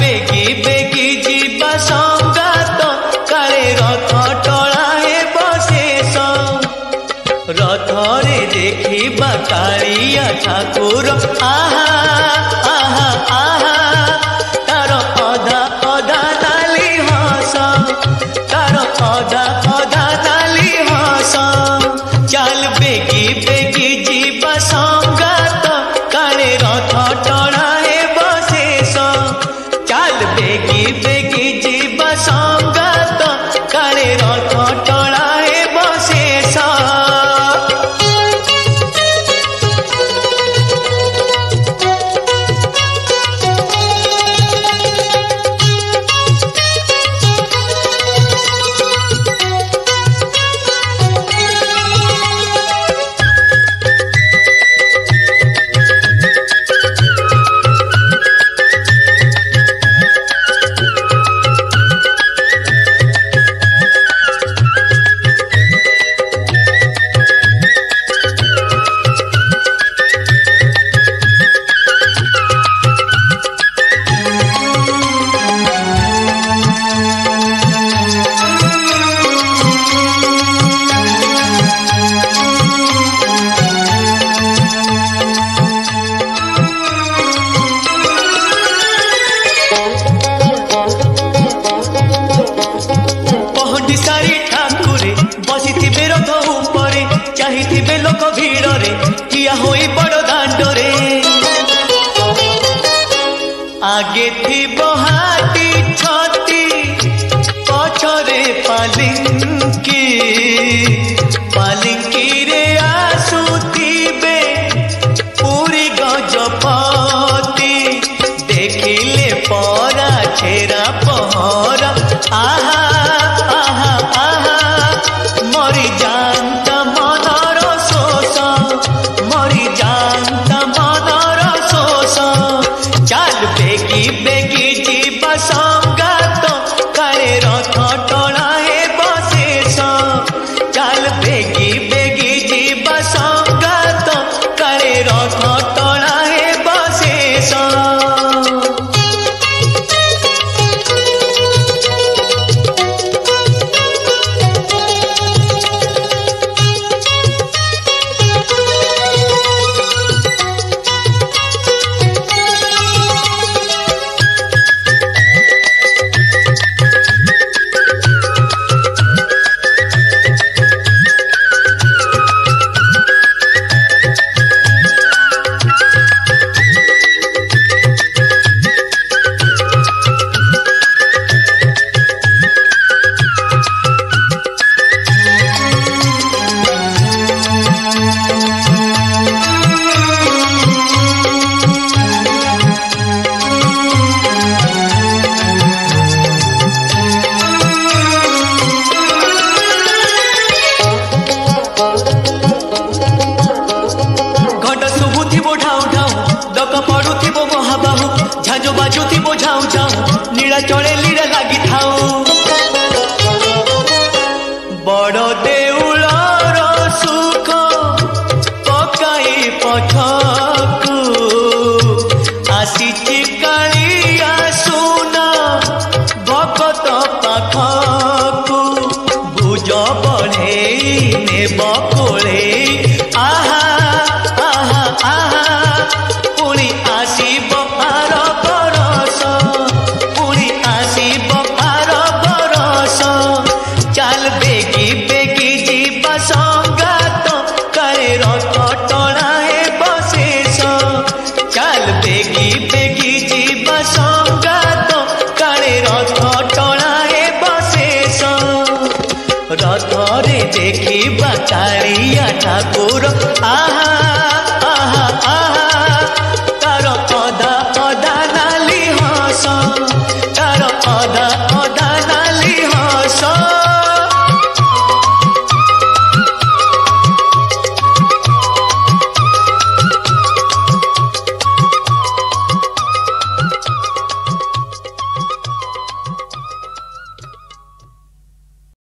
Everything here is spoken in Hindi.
बेगी बेगी जीवा संगात काले रथ टळाए बशेष रथरे देखिबा कालिया ठाकुर आहा आहा आहा तार अधा अधा नाली हस तार अधा अधा नाली हस चल बेगी बेगी जीवा संगात काले रथ टळाए बशेष चल बेगी बेगी जीवा संगात काले रथ टळाए बशेष आगे थी बहाती छती पछरे पालिंकी पालिंकी रे आसुतिबे पूरी गजपति देखिले परा छेरा पहरा आहा आहा आहा मरी जानता मनर शोष मरी जानता मनर शोष चल बेगी बेगी जीवा संगात काले रथ टळाए बशेष चल बेगी बेगी जीवा संगात काले रथ टळाए बशेष झांझो बाजू थी बोझाऊ जाऊ नीला चढ़े लीरा लगी थाऊ बड़ देउलर सुख पकाई पछकू आसीची कालिया सुना भकत पाखकू भुज बढ़े नेब कोले आहा आहा आहा पुणी आसीब चल बेगी बेगी जीवा संगात काले रथ टळाए बशेष चल बेगी बेगी जीवा संगात काले रथ टळाए बशेष रथरे देखिबा कालिया ठाकुर आहा आहा आहा तार अधा अधा नाली हस तार अधा